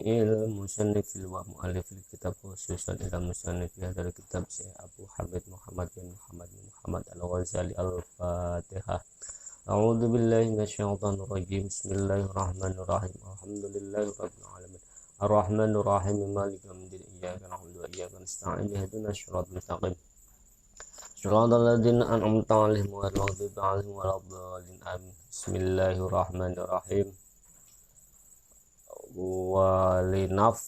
jami'il musannifil wa mu'allifil kitab khususan ila musannif hadal kitab Syekh Abu Hamid Muhammad bin Muhammad Al-Ghazali Al-Fatihah. A'udzu billahi minasyaitonir rajim. Bismillahirrahmanirrahim. Alhamdulillahi rabbil alamin. Ar-Rahmanir Rahim. Maliki yaumiddin. Iyyaka na'budu wa iyyaka nasta'in. Ihdinas siratal mustaqim. Shiratal ladzina an'amta 'alaihim ghairil maghdubi 'alaihim waladdallin. Amin. Bismillahirrahmanirrahim. Walinaf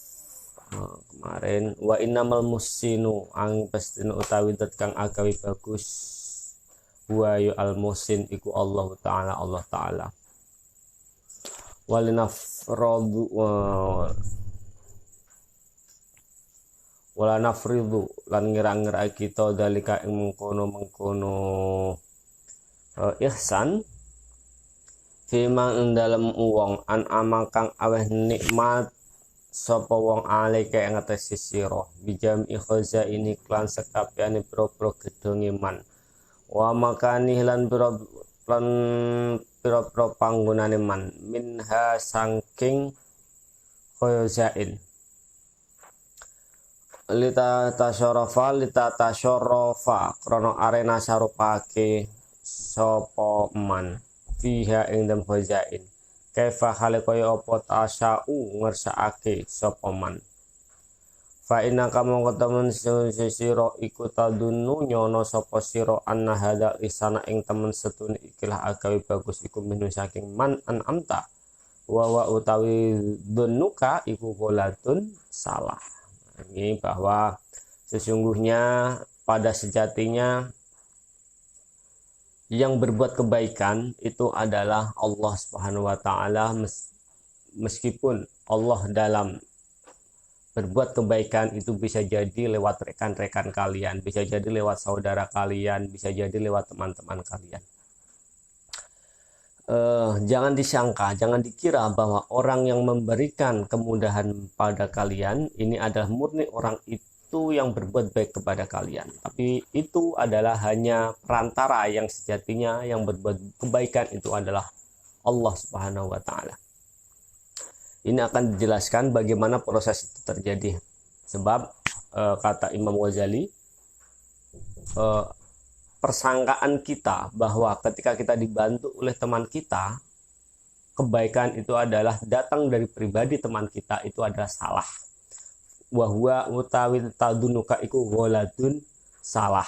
kemarin wa innamal musinu ang pastine utawi dat kang agawi bagus wa yu al musin iku Allah taala walinaf radu wala nafridu lan ngira-ngira kita dalika ing mengkono ihsan fima ing dalem wong an amakang aweh nikmat sapa wong alike ing atas sira bijam ikhaza ini klan sekabiane pro gedonge man wa makani lan pro panggonane man minha sangking khazain lita tasyarafa krono arena sarupake sapa man fiha ing dalem khazain kaifa hale kaya apa tasau ngersakake sapa man fa inna kamu ketemen sira iku tadunnu nyono sapa sira anna hada isana ing temen setune ikilah agawe bagus iku minu saking man an amta wa utawi dunnuka iku golatun salah. Ini bahwa sesungguhnya pada sejatinya yang berbuat kebaikan itu adalah Allah Subhanahu wa taala, meskipun Allah dalam berbuat kebaikan itu bisa jadi lewat rekan-rekan kalian, bisa jadi lewat saudara kalian, bisa jadi lewat teman-teman kalian. Jangan disangka, jangan dikira bahwa orang yang memberikan kemudahan pada kalian ini adalah murni orang itu yang berbuat baik kepada kalian, tapi itu adalah hanya perantara yang sejatinya yang berbuat kebaikan itu adalah Allah Subhanahu wa taala. Ini akan dijelaskan bagaimana proses itu terjadi. Sebab kata Imam Ghazali, persangkaan kita bahwa ketika kita dibantu oleh teman kita, kebaikan itu adalah datang dari pribadi teman kita, itu adalah salah. Wahwa utawi tadunuka iku ghaladun salah.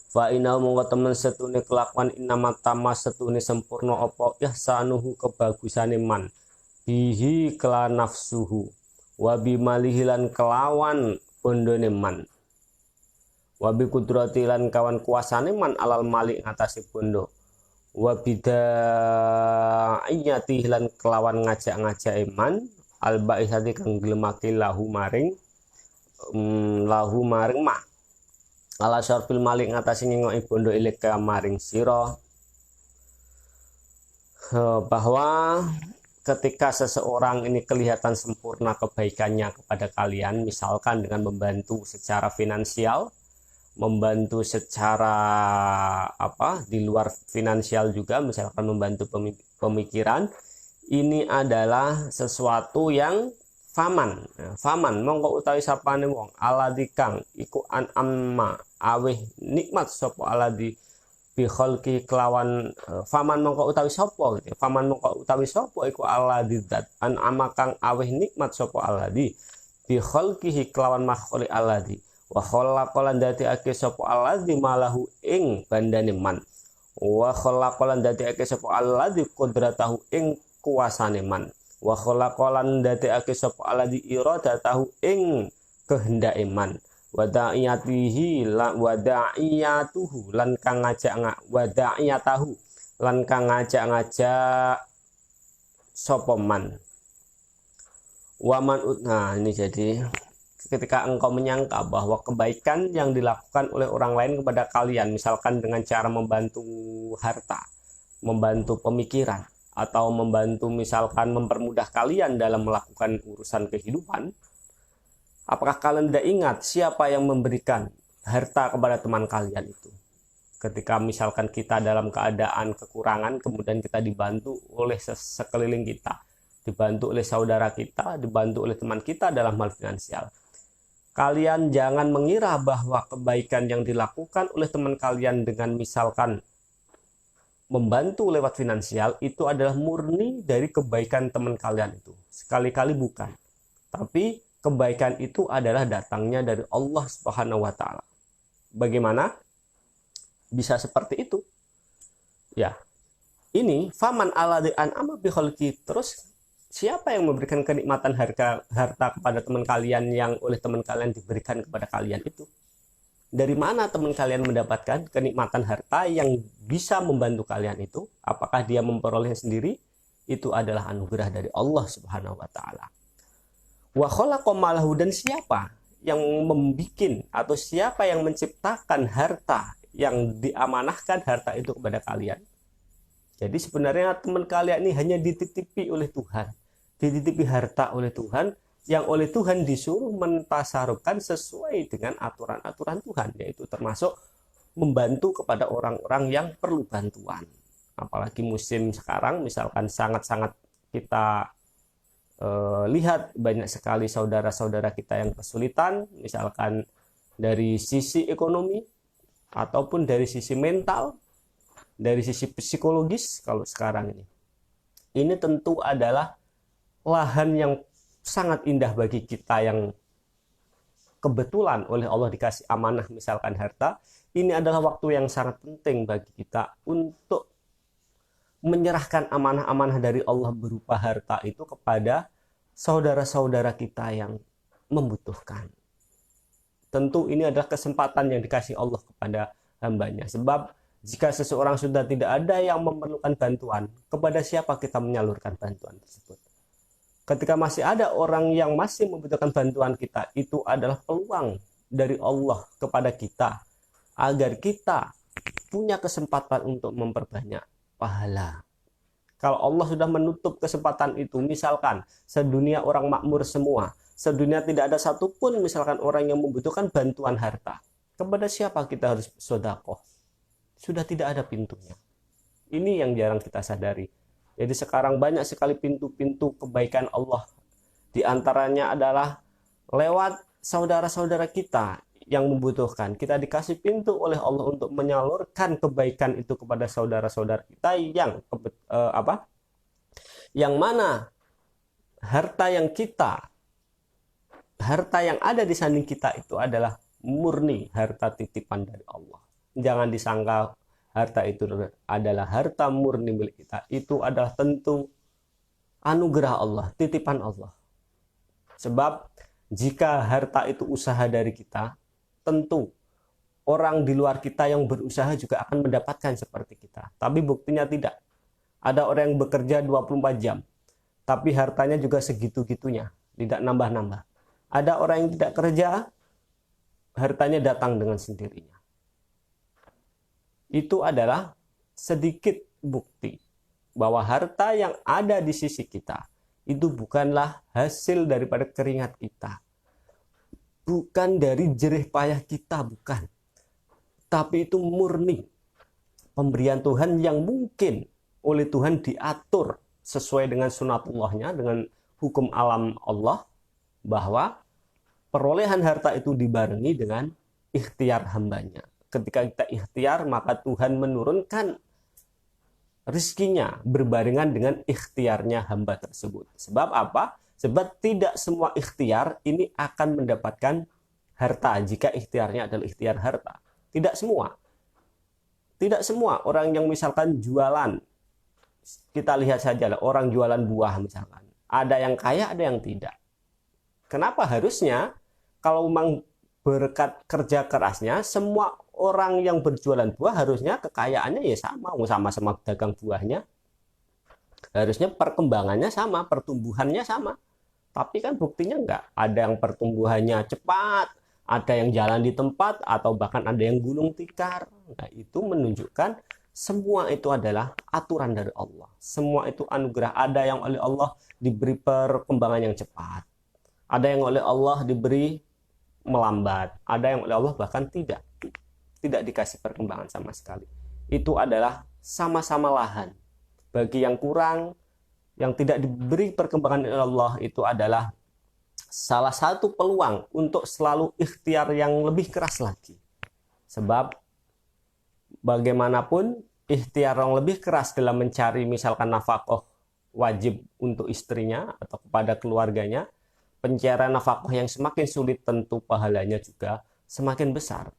Fa inna mongko temen setune kelakuan inama tama setune sempurna apa ihsanuhu kebagusane man bihi kela nafsuhu wa bimalihi lan kelawan bondone man wa bi kudrati lan kawan kuasane man alal mali ngatasi bondo wa bidaiyati lan kelawan ngajak-ngajake man al baisati kang glemake lahu maring ma ala syarfil malik ngatasi ngengoki bondo ilik ka maring sira, bahwa ketika seseorang ini kelihatan sempurna kebaikannya kepada kalian, misalkan dengan membantu secara finansial, membantu secara di luar finansial juga, misalkan membantu pemikiran, ini adalah sesuatu yang faman mongko utawi sapane wong aladi kang iku an amma aweh nikmat sapa aladi bi khalqi kelawan faman mongko utawi sapa gitu. Faman mongko utawi sapa iku aladi zat an amma kang aweh nikmat sapa aladi bi khalqihi kelawan makhluk aladi wa khalaqalan dadiake sapa aladi malahu ing bandane man wa khalaqalan dadiake sapa aladi qudratahu ing kuasane man wa khalaqalan dadekake sapa alladzi iradatahu ing kehendake man wa da'iyatihi wa da'iyatuhu lan kang ngajak wa da'iyatahu lan kang ngajak sapa man wa man nah ini jadi ketika engkau menyangka bahwa kebaikan yang dilakukan oleh orang lain kepada kalian, misalkan dengan cara membantu harta, membantu pemikiran, atau membantu misalkan mempermudah kalian dalam melakukan urusan kehidupan, apakah kalian tidak ingat siapa yang memberikan harta kepada teman kalian itu? Ketika misalkan kita dalam keadaan kekurangan, kemudian kita dibantu oleh sekeliling kita, dibantu oleh saudara kita, dibantu oleh teman kita dalam hal finansial. Kalian jangan mengira bahwa kebaikan yang dilakukan oleh teman kalian dengan misalkan membantu lewat finansial itu adalah murni dari kebaikan teman kalian itu. Sekali-kali bukan. Tapi kebaikan itu adalah datangnya dari Allah Subhanahu wa taala. Bagaimana bisa seperti itu? Ya. Ini faman alladzi an'ama bi khalqi. Terus siapa yang memberikan kenikmatan harta kepada teman kalian yang oleh teman kalian diberikan kepada kalian itu? Dari mana teman kalian mendapatkan kenikmatan harta yang bisa membantu kalian itu? Apakah dia memperoleh sendiri? Itu adalah anugerah dari Allah Subhanahu wa taala. Wa khalaqa malahu, dan siapa yang membikin atau siapa yang menciptakan harta yang diamanahkan harta itu kepada kalian? Jadi sebenarnya teman kalian ini hanya dititipi oleh Tuhan, dititipi harta oleh Tuhan, yang oleh Tuhan disuruh mentasarufkan sesuai dengan aturan-aturan Tuhan, yaitu termasuk membantu kepada orang-orang yang perlu bantuan. Apalagi musim sekarang, misalkan sangat-sangat kita lihat banyak sekali saudara-saudara kita yang kesulitan, misalkan dari sisi ekonomi ataupun dari sisi mental, dari sisi psikologis. Kalau sekarang ini tentu adalah lahan yang sangat indah bagi kita yang kebetulan oleh Allah dikasih amanah misalkan harta. Ini adalah waktu yang sangat penting bagi kita untuk menyerahkan amanah-amanah dari Allah berupa harta itu kepada saudara-saudara kita yang membutuhkan. Tentu ini adalah kesempatan yang dikasih Allah kepada hambanya. Sebab jika seseorang sudah tidak ada yang memerlukan bantuan, kepada siapa kita menyalurkan bantuan tersebut? Ketika masih ada orang yang masih membutuhkan bantuan kita, itu adalah peluang dari Allah kepada kita agar kita punya kesempatan untuk memperbanyak pahala. Kalau Allah sudah menutup kesempatan itu, misalkan sedunia orang makmur semua, sedunia tidak ada satupun misalkan orang yang membutuhkan bantuan harta, kepada siapa kita harus sedekah? Sudah tidak ada pintunya. Ini yang jarang kita sadari. Jadi sekarang banyak sekali pintu-pintu kebaikan Allah. Di antaranya adalah lewat saudara-saudara kita yang membutuhkan. Kita dikasih pintu oleh Allah untuk menyalurkan kebaikan itu kepada saudara-saudara kita yang mana harta yang ada di samping kita itu adalah murni harta titipan dari Allah. Jangan disangka harta itu adalah harta murni milik kita. Itu adalah tentu anugerah Allah, titipan Allah. Sebab jika harta itu usaha dari kita, tentu orang di luar kita yang berusaha juga akan mendapatkan seperti kita. Tapi buktinya tidak. Ada orang yang bekerja 24 jam, tapi hartanya juga segitu-gitunya, tidak nambah-nambah. Ada orang yang tidak kerja, hartanya datang dengan sendirinya. Itu adalah sedikit bukti bahwa harta yang ada di sisi kita itu bukanlah hasil daripada keringat kita, bukan dari jerih payah kita, bukan, tapi itu murni pemberian Tuhan yang mungkin oleh Tuhan diatur sesuai dengan sunatullahnya, dengan hukum alam Allah, bahwa perolehan harta itu dibarengi dengan ikhtiar hambanya. Ketika kita ikhtiar, maka Tuhan menurunkan rizkinya berbarengan dengan ikhtiarnya hamba tersebut. Sebab apa? Sebab tidak semua ikhtiar ini akan mendapatkan harta jika ikhtiarnya adalah ikhtiar harta. Tidak semua. Tidak semua orang yang misalkan jualan, kita lihat saja lah, orang jualan buah misalkan. Ada yang kaya, ada yang tidak. Kenapa harusnya kalau memang berkat kerja kerasnya, semua orang yang berjualan buah harusnya kekayaannya ya sama-sama dagang buahnya. Harusnya perkembangannya sama, pertumbuhannya sama. Tapi kan buktinya enggak. Ada yang pertumbuhannya cepat, ada yang jalan di tempat, atau bahkan ada yang gulung tikar. Nah, itu menunjukkan semua itu adalah aturan dari Allah. Semua itu anugerah. Ada yang oleh Allah diberi perkembangan yang cepat. Ada yang oleh Allah diberi melambat. Ada yang oleh Allah bahkan tidak dikasih perkembangan sama sekali. Itu adalah sama-sama lahan. Bagi yang kurang, yang tidak diberi perkembangan oleh Allah itu adalah salah satu peluang untuk selalu ikhtiar yang lebih keras lagi. Sebab bagaimanapun ikhtiar yang lebih keras dalam mencari misalkan nafkah wajib untuk istrinya atau kepada keluarganya, pencarian nafkah yang semakin sulit tentu pahalanya juga semakin besar.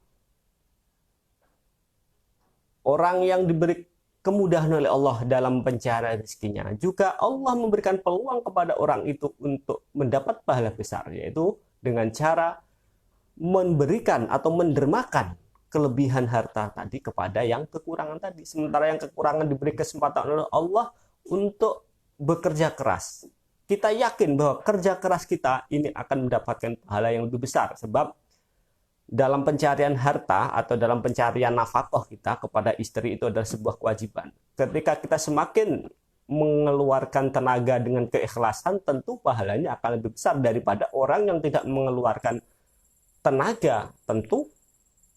Orang yang diberi kemudahan oleh Allah dalam pencarian rezekinya, juga Allah memberikan peluang kepada orang itu untuk mendapat pahala besar, yaitu dengan cara memberikan atau mendermakan kelebihan harta tadi kepada yang kekurangan tadi. Sementara yang kekurangan diberi kesempatan oleh Allah untuk bekerja keras. Kita yakin bahwa kerja keras kita ini akan mendapatkan pahala yang lebih besar. Sebab dalam pencarian harta atau dalam pencarian nafkah kita kepada istri itu adalah sebuah kewajiban. Ketika kita semakin mengeluarkan tenaga dengan keikhlasan, tentu pahalanya akan lebih besar daripada orang yang tidak mengeluarkan tenaga. Tentu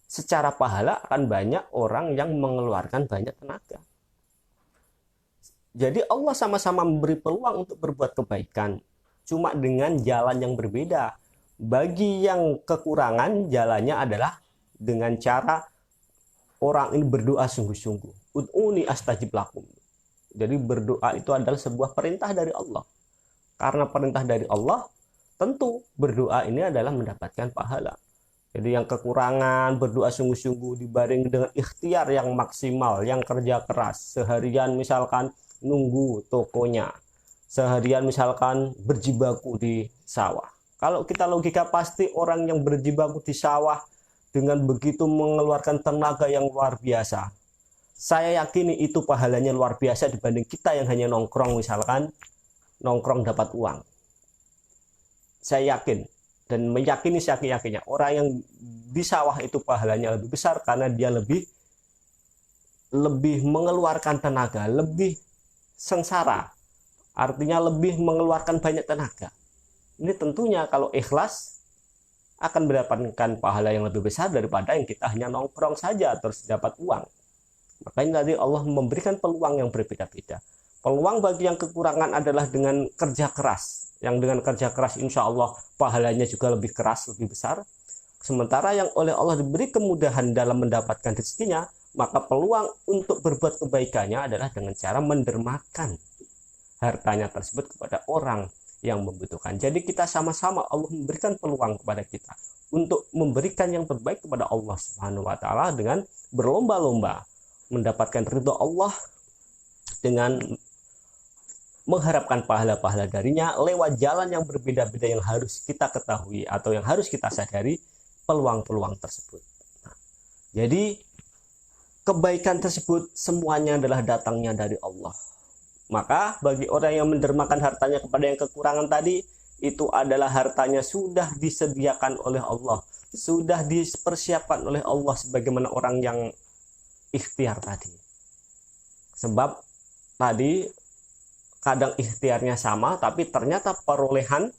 secara pahala akan banyak orang yang mengeluarkan banyak tenaga. Jadi Allah sama-sama memberi peluang untuk berbuat kebaikan, cuma dengan jalan yang berbeda. Bagi yang kekurangan, jalannya adalah dengan cara orang ini berdoa sungguh-sungguh. Ud'uni astajib lakum. Jadi berdoa itu adalah sebuah perintah dari Allah. Karena perintah dari Allah, tentu berdoa ini adalah mendapatkan pahala. Jadi yang kekurangan berdoa sungguh-sungguh dibarengi dengan ikhtiar yang maksimal, yang kerja keras. Seharian misalkan nunggu tokonya. Seharian misalkan berjibaku di sawah. Kalau kita logika, pasti orang yang berjibaku di sawah dengan begitu mengeluarkan tenaga yang luar biasa. Saya yakini itu pahalanya luar biasa dibanding kita yang hanya nongkrong, misalkan nongkrong dapat uang. Saya yakin dan meyakini seyakin-yakinnya orang yang di sawah itu pahalanya lebih besar karena dia lebih mengeluarkan tenaga, lebih sengsara. Artinya lebih mengeluarkan banyak tenaga. Ini tentunya kalau ikhlas akan mendapatkan pahala yang lebih besar daripada yang kita hanya nongkrong saja terus dapat uang. Makanya tadi Allah memberikan peluang yang berbeda-beda. Peluang bagi yang kekurangan adalah dengan kerja keras. Yang dengan kerja keras insya Allah pahalanya juga lebih keras, lebih besar. Sementara yang oleh Allah diberi kemudahan dalam mendapatkan rezekinya, maka peluang untuk berbuat kebaikannya adalah dengan cara mendermakan hartanya tersebut kepada orang yang membutuhkan. Jadi kita sama-sama Allah memberikan peluang kepada kita untuk memberikan yang terbaik kepada Allah Subhanahu wa taala dengan berlomba-lomba mendapatkan ridho Allah dengan mengharapkan pahala-pahala darinya lewat jalan yang berbeda-beda yang harus kita ketahui atau yang harus kita sadari peluang-peluang tersebut. Jadi kebaikan tersebut semuanya adalah datangnya dari Allah. Maka bagi orang yang mendermakan hartanya kepada yang kekurangan tadi, itu adalah hartanya sudah disediakan oleh Allah, sudah dipersiapkan oleh Allah sebagaimana orang yang ikhtiar tadi. Sebab tadi kadang ikhtiarnya sama, tapi ternyata perolehan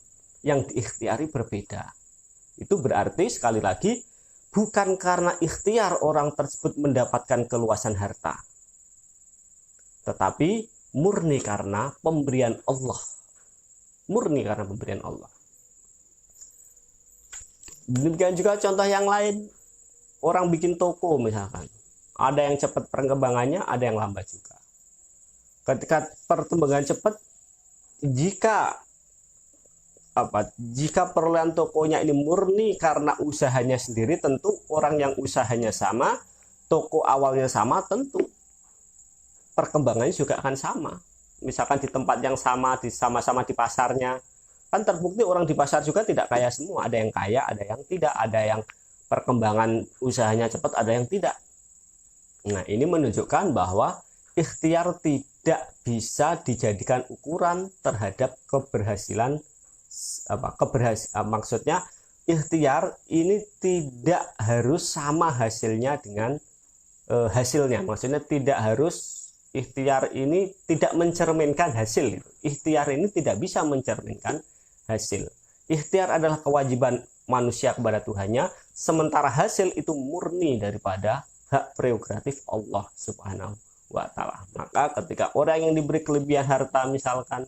yang diikhtiari berbeda. Itu berarti sekali lagi bukan karena ikhtiar orang tersebut mendapatkan keluasan harta, tetapi murni karena pemberian Allah. Murni karena pemberian Allah. Demikian juga contoh yang lain, orang bikin toko misalkan. Ada yang cepat perkembangannya, ada yang lambat juga. Ketika perkembangan cepat, jika perolehan tokonya ini murni karena usahanya sendiri, tentu orang yang usahanya sama, toko awalnya sama, tentu perkembangannya juga akan sama. Misalkan di tempat yang sama, sama-sama di pasarnya, kan terbukti orang di pasar juga tidak kaya semua. Ada yang kaya, ada yang tidak, ada yang perkembangan usahanya cepat, ada yang tidak. Nah, ini menunjukkan bahwa ikhtiar tidak bisa dijadikan ukuran terhadap keberhasilan. Maksudnya ikhtiar ini tidak harus sama hasilnya dengan hasilnya. Maksudnya tidak harus ikhtiar ini tidak mencerminkan hasil. Ikhtiar ini tidak bisa mencerminkan hasil. Ikhtiar adalah kewajiban manusia kepada Tuhannya, sementara hasil itu murni daripada hak prerogatif Allah Subhanahu wa ta'ala. Maka ketika orang yang diberi kelebihan harta misalkan,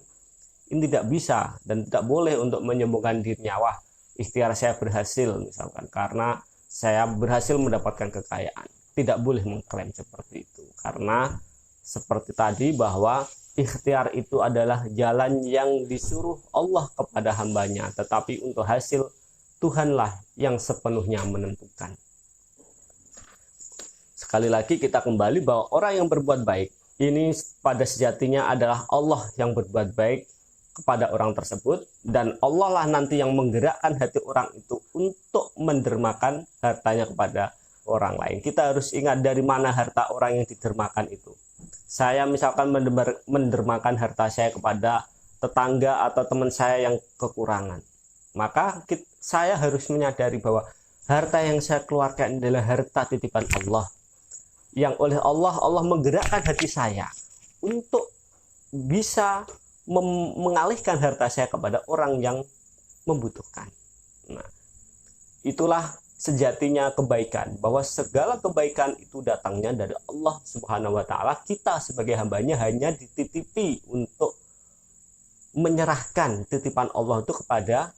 ini tidak bisa dan tidak boleh untuk menyombongkan dirinya, wah ikhtiar saya berhasil misalkan karena saya berhasil mendapatkan kekayaan. Tidak boleh mengklaim seperti itu, karena seperti tadi bahwa ikhtiar itu adalah jalan yang disuruh Allah kepada hambanya, tetapi untuk hasil Tuhanlah yang sepenuhnya menentukan. Sekali lagi kita kembali bahwa orang yang berbuat baik ini pada sejatinya adalah Allah yang berbuat baik kepada orang tersebut, dan Allah lah nanti yang menggerakkan hati orang itu untuk mendermakan hartanya kepada orang lain. Kita harus ingat dari mana harta orang yang didermakan itu. Saya misalkan mendermakan harta saya kepada tetangga atau teman saya yang kekurangan, maka saya harus menyadari bahwa harta yang saya keluarkan adalah harta titipan Allah, yang oleh Allah menggerakkan hati saya untuk bisa mengalihkan harta saya kepada orang yang membutuhkan. Nah, itulah sejatinya kebaikan, bahwa segala kebaikan itu datangnya dari Allah Subhanahu wa ta'ala. Kita sebagai hambanya hanya dititipi untuk menyerahkan titipan Allah itu kepada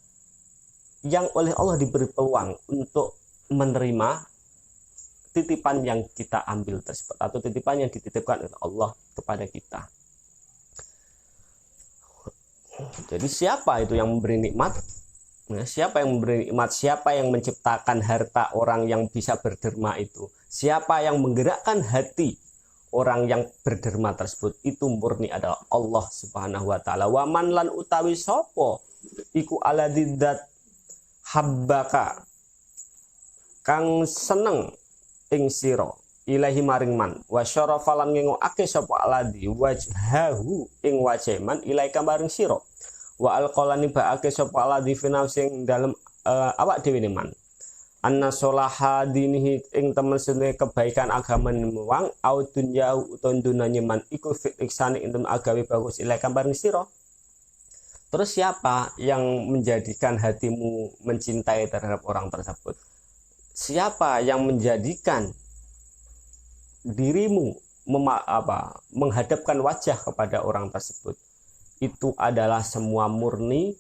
yang oleh Allah diberi peluang untuk menerima titipan yang kita ambil tersebut, atau titipan yang dititipkan oleh Allah kepada kita. Jadi siapa itu yang memberi nikmat? Nah, siapa yang memberi nikmat? Siapa yang menciptakan harta orang yang bisa berderma itu? Siapa yang menggerakkan hati orang yang berderma tersebut? Itu murni adalah Allah Subhanahu wa ta'ala. Wa man lan utawi sopo iku aladidat habbaka kang seneng ing sira ilahi maring man wa syarafalan ngengokake sapa aladi wajhahu ing wajeman ilahi maring sira wa alqalani baake sapa aladi final sing dalem awak dhewe ne man anna solaha dinihi ing temen sene kebaikan agama wang au dunya utawa dunane man iku fit iksane ing agawe bagus ilahi maring sira. Terus siapa yang menjadikan hatimu mencintai terhadap orang tersebut? Siapa yang menjadikan dirimu menghadapkan wajah kepada orang tersebut? Itu adalah semua murni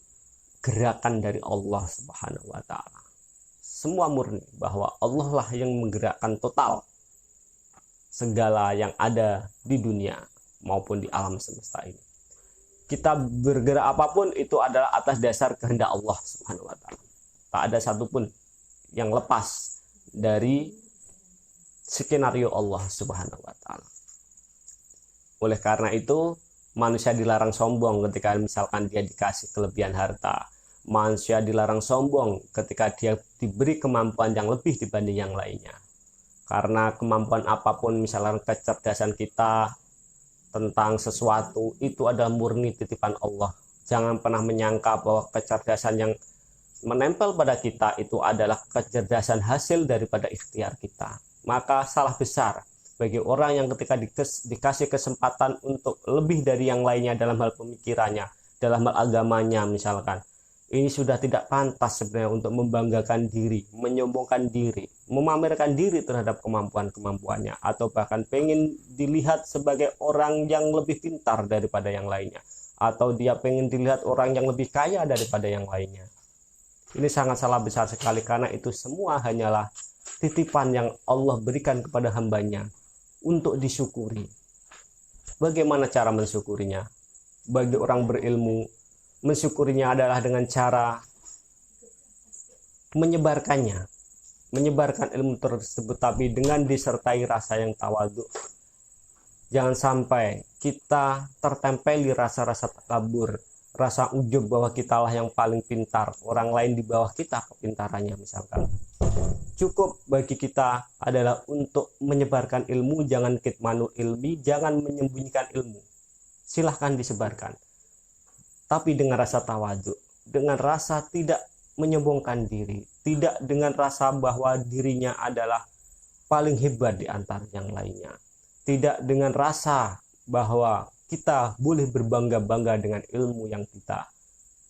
gerakan dari Allah Subhanahu wa ta'ala. Semua murni, bahwa Allah lah yang menggerakkan total segala yang ada di dunia maupun di alam semesta ini. Kita bergerak apapun itu adalah atas dasar kehendak Allah Subhanahu wa ta'ala. Tak ada satupun yang lepas dari skenario Allah Subhanahu wa ta'ala. Oleh karena itu, manusia dilarang sombong ketika misalkan dia dikasih kelebihan harta. Manusia dilarang sombong ketika dia diberi kemampuan yang lebih dibanding yang lainnya. Karena kemampuan apapun, misalkan kecerdasan kita tentang sesuatu, itu adalah murni titipan Allah. Jangan pernah menyangka bahwa kecerdasan yang menempel pada kita itu adalah kecerdasan hasil daripada ikhtiar kita. Maka salah besar bagi orang yang ketika dikasih kesempatan untuk lebih dari yang lainnya dalam hal pemikirannya, dalam hal agamanya misalkan, ini sudah tidak pantas sebenarnya untuk membanggakan diri, menyombongkan diri, memamerkan diri terhadap kemampuan-kemampuannya, atau bahkan pengen dilihat sebagai orang yang lebih pintar daripada yang lainnya, atau dia pengen dilihat orang yang lebih kaya daripada yang lainnya. Ini sangat salah besar sekali, karena itu semua hanyalah titipan yang Allah berikan kepada hambanya untuk disyukuri. Bagaimana cara mensyukurinya? Bagi orang berilmu, mensyukurinya adalah dengan cara menyebarkan ilmu tersebut, tapi dengan disertai rasa yang tawadhu. Jangan sampai kita tertempeli rasa-rasa takabur, rasa ujub bahwa kitalah yang paling pintar, orang lain di bawah kita kepintarannya misalkan. Cukup bagi kita adalah untuk menyebarkan ilmu, jangan kitmanul ilmi, jangan menyembunyikan ilmu. Silahkan disebarkan, tapi dengan rasa tawadhu, dengan rasa tidak menyombongkan diri, tidak dengan rasa bahwa dirinya adalah paling hebat di antara yang lainnya, tidak dengan rasa bahwa kita boleh berbangga-bangga dengan ilmu yang kita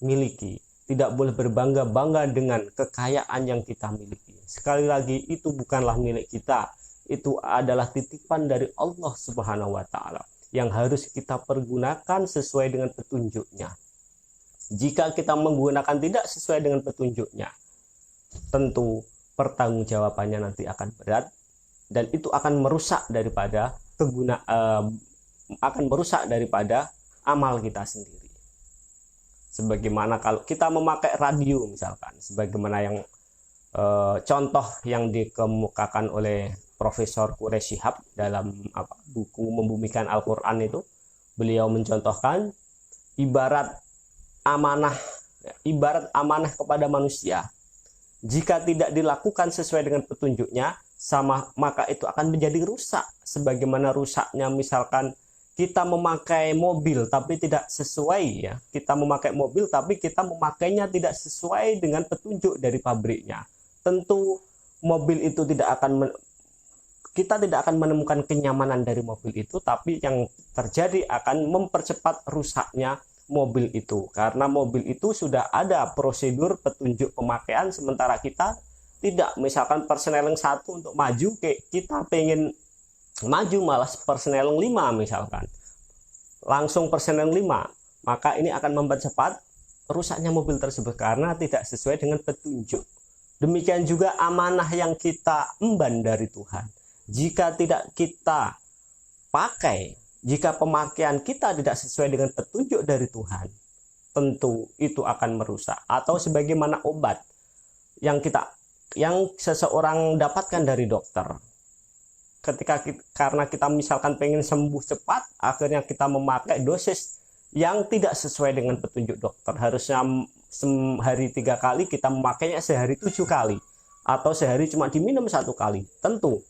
miliki, tidak boleh berbangga-bangga dengan kekayaan yang kita miliki. Sekali lagi, itu bukanlah milik kita, itu adalah titipan dari Allah Subhanahu wa taala yang harus kita pergunakan sesuai dengan petunjuknya. Jika kita menggunakan tidak sesuai dengan petunjuknya, tentu pertanggungjawabannya nanti akan berat, dan itu akan merusak daripada amal kita sendiri. Sebagaimana kalau kita memakai radio misalkan, sebagaimana yang contoh yang dikemukakan oleh Profesor Quraish Shihab dalam buku Membumikan Al-Quran itu, beliau mencontohkan ibarat amanah kepada manusia. Jika tidak dilakukan sesuai dengan petunjuknya, maka itu akan menjadi rusak. Sebagaimana rusaknya misalkan kita memakai mobil tapi tidak sesuai, ya. Kita memakai mobil tapi kita memakainya tidak sesuai dengan petunjuk dari pabriknya. Tentu mobil itu kita tidak akan menemukan kenyamanan dari mobil itu, tapi yang terjadi akan mempercepat rusaknya mobil itu, karena mobil itu sudah ada prosedur petunjuk pemakaian, sementara kita tidak. Misalkan persneling 1 untuk maju, kita pengen maju malah persneling 5 misalkan, langsung persneling 5, maka ini akan mempercepat rusaknya mobil tersebut karena tidak sesuai dengan petunjuk. Demikian juga amanah yang kita emban dari Tuhan. Jika tidak kita pakai, jika pemakaian kita tidak sesuai dengan petunjuk dari Tuhan, tentu itu akan merusak. Atau sebagaimana obat yang seseorang dapatkan dari dokter. Karena kita misalkan pengen sembuh cepat, akhirnya kita memakai dosis yang tidak sesuai dengan petunjuk dokter. Harusnya sehari 3 kali, kita memakainya sehari 7 kali, atau sehari cuma diminum 1 kali. Tentu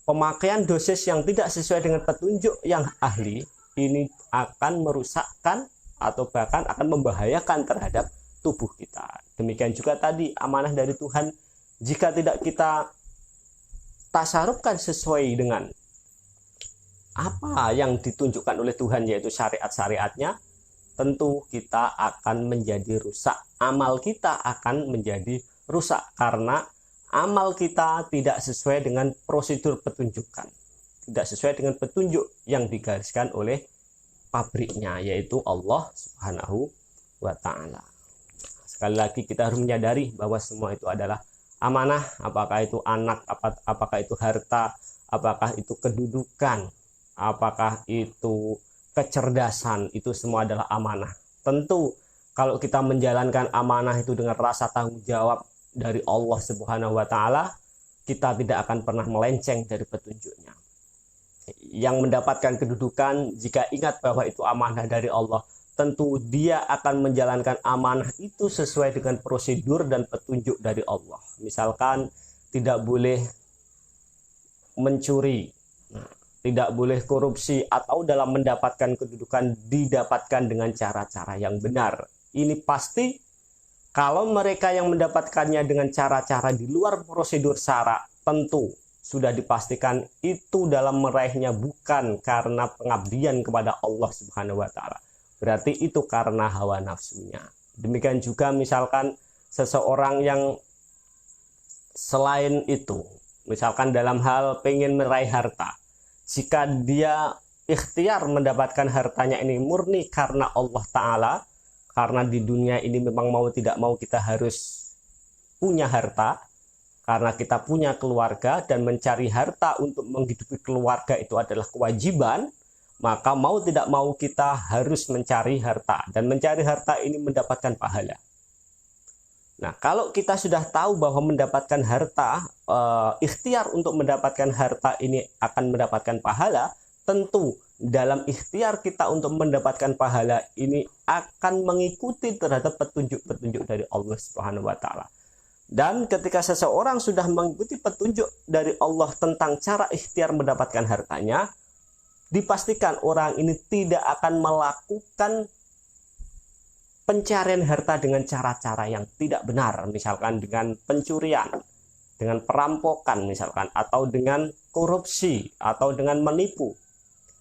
pemakaian dosis yang tidak sesuai dengan petunjuk yang ahli ini akan merusakkan atau bahkan akan membahayakan terhadap tubuh kita. Demikian juga tadi amanah dari Tuhan, jika tidak kita tasarufkan sesuai dengan apa yang ditunjukkan oleh Tuhan, yaitu syariat-syariatnya, tentu kita akan menjadi rusak. Amal kita akan menjadi rusak karena amal kita tidak sesuai dengan prosedur petunjukan, tidak sesuai dengan petunjuk yang digariskan oleh pabriknya, yaitu Allah Subhanahu wa ta'ala. Sekali lagi kita harus menyadari bahwa semua itu adalah amanah, apakah itu anak, apakah itu harta, apakah itu kedudukan, apakah itu kecerdasan, itu semua adalah amanah. Tentu kalau kita menjalankan amanah itu dengan rasa tanggung jawab dari Allah Subhanahu wa ta'ala, kita tidak akan pernah melenceng dari petunjuknya. Yang mendapatkan kedudukan, jika ingat bahwa itu amanah dari Allah, tentu dia akan menjalankan amanah itu sesuai dengan prosedur dan petunjuk dari Allah. Misalkan tidak boleh mencuri, tidak boleh korupsi, atau dalam mendapatkan kedudukan didapatkan dengan cara-cara yang benar. Ini pasti kalau mereka yang mendapatkannya dengan cara-cara di luar prosedur syarak, tentu sudah dipastikan itu dalam meraihnya bukan karena pengabdian kepada Allah Subhanahu wa ta'ala. Berarti itu karena hawa nafsunya. Demikian juga misalkan seseorang yang selain itu, misalkan dalam hal pengen meraih harta, jika dia ikhtiar mendapatkan hartanya ini murni karena Allah Ta'ala, karena di dunia ini memang mau tidak mau kita harus punya harta, karena kita punya keluarga dan mencari harta untuk menghidupi keluarga itu adalah kewajiban, maka mau tidak mau kita harus mencari harta, dan mencari harta ini mendapatkan pahala. Nah, kalau kita sudah tahu bahwa mendapatkan harta, ikhtiar untuk mendapatkan harta ini akan mendapatkan pahala, tentu dalam ikhtiar kita untuk mendapatkan pahala ini akan mengikuti terhadap petunjuk-petunjuk dari Allah Subhanahu wa ta'ala. Dan ketika seseorang sudah mengikuti petunjuk dari Allah tentang cara ikhtiar mendapatkan hartanya, dipastikan orang ini tidak akan melakukan pencarian harta dengan cara-cara yang tidak benar, misalkan dengan pencurian, dengan perampokan misalkan, atau dengan korupsi, atau dengan menipu.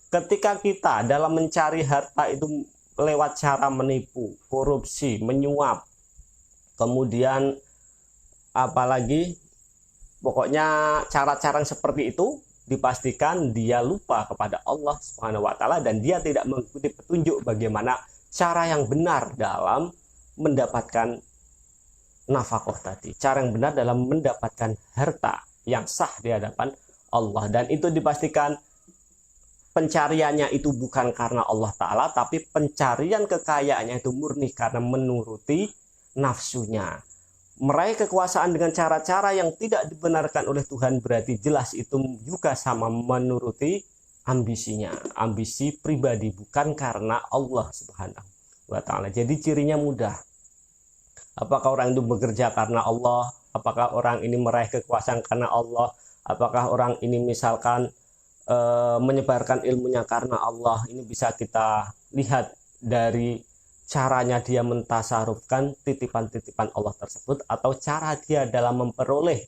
Ketika kita dalam mencari harta itu lewat cara menipu, korupsi, menyuap, kemudian apalagi pokoknya cara-cara seperti itu, dipastikan dia lupa kepada Allah Subhanahu wa taala dan dia tidak mengikuti petunjuk bagaimana cara yang benar dalam mendapatkan nafkah tadi, cara yang benar dalam mendapatkan harta yang sah di hadapan Allah. Dan itu dipastikan pencariannya itu bukan karena Allah Ta'ala, tapi pencarian kekayaannya itu murni karena menuruti nafsunya. Meraih kekuasaan dengan cara-cara yang tidak dibenarkan oleh Tuhan berarti jelas itu juga sama menuruti ambisinya, ambisi pribadi, bukan karena Allah Subhanahu wa Ta'ala. Jadi cirinya mudah. Apakah orang itu bekerja karena Allah? Apakah orang ini meraih kekuasaan karena Allah? Apakah orang ini misalkan menyebarkan ilmunya karena Allah? Ini bisa kita lihat dari caranya dia mentasarufkan titipan-titipan Allah tersebut, atau cara dia dalam memperoleh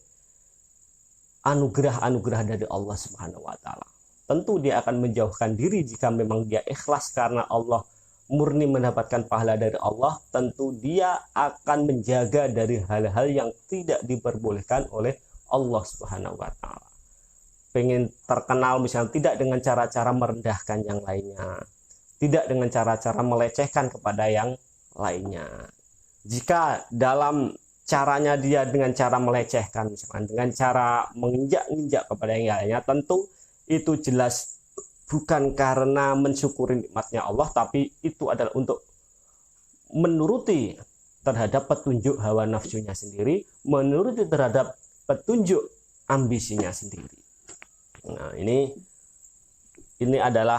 anugerah-anugerah dari Allah Subhanahu wa Ta'ala. Tentu dia akan menjauhkan diri jika memang dia ikhlas karena Allah, murni mendapatkan pahala dari Allah. Tentu dia akan menjaga dari hal-hal yang tidak diperbolehkan oleh Allah Subhanahu wa Ta'ala. Pengen terkenal misalnya tidak dengan cara-cara merendahkan yang lainnya, tidak dengan cara-cara melecehkan kepada yang lainnya. Jika dalam caranya dia dengan cara melecehkan, misalkan dengan cara menginjak-injak kepada yang lainnya, tentu itu jelas bukan karena mensyukuri nikmatnya Allah, tapi itu adalah untuk menuruti terhadap petunjuk hawa nafsunya sendiri, menuruti terhadap petunjuk ambisinya sendiri. Nah, ini adalah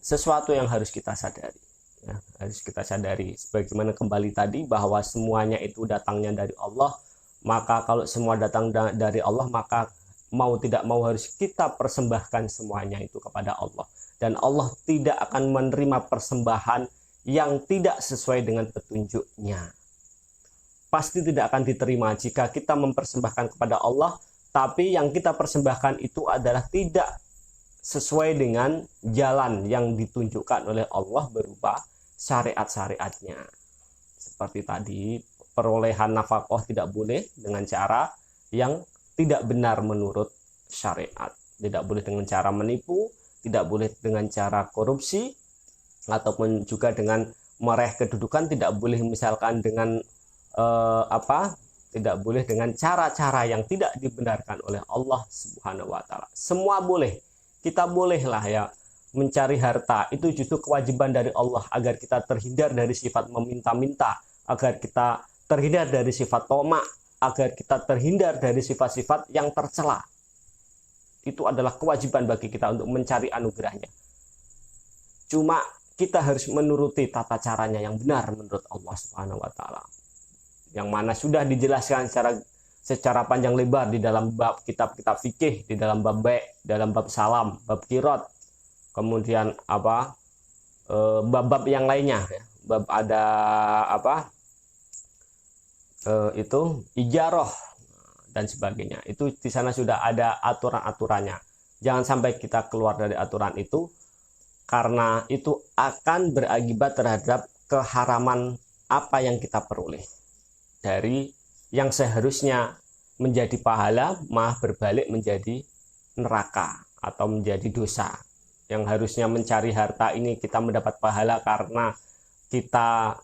sesuatu yang harus kita sadari. Ya, harus kita sadari. Sebagaimana kembali tadi bahwa semuanya itu datangnya dari Allah, maka kalau semua datang dari Allah, maka mau tidak mau harus kita persembahkan semuanya itu kepada Allah. Dan Allah tidak akan menerima persembahan yang tidak sesuai dengan petunjuknya. Pasti tidak akan diterima jika kita mempersembahkan kepada Allah, tapi yang kita persembahkan itu adalah tidak sesuai dengan jalan yang ditunjukkan oleh Allah berupa syariat-syariatnya. Seperti tadi, perolehan nafkah tidak boleh dengan cara yang tidak benar menurut syariat. Tidak boleh dengan cara menipu, tidak boleh dengan cara korupsi, ataupun juga dengan meraih kedudukan. Tidak boleh misalkan dengan tidak boleh dengan cara-cara yang tidak dibenarkan oleh Allah Subhanahu wa Ta'ala. Semua boleh. Kita bolehlah ya mencari harta, itu justru kewajiban dari Allah agar kita terhindar dari sifat meminta-minta, agar kita terhindar dari sifat tomak, agar kita terhindar dari sifat-sifat yang tercela. Itu adalah kewajiban bagi kita untuk mencari anugerahnya. Cuma kita harus menuruti tata caranya yang benar menurut Allah Subhanahu wa Ta'ala, yang mana sudah dijelaskan secara panjang lebar di dalam bab kitab-kitab fikih, di dalam bab dalam bab salam, bab qiraat, kemudian bab-bab yang lainnya, bab ada itu ijarah dan sebagainya. Itu di sana sudah ada aturan-aturannya. Jangan sampai kita keluar dari aturan itu, karena itu akan berakibat terhadap keharaman apa yang kita peroleh dari yang seharusnya menjadi pahala, malah berbalik menjadi neraka atau menjadi dosa. Yang harusnya mencari harta ini kita mendapat pahala karena kita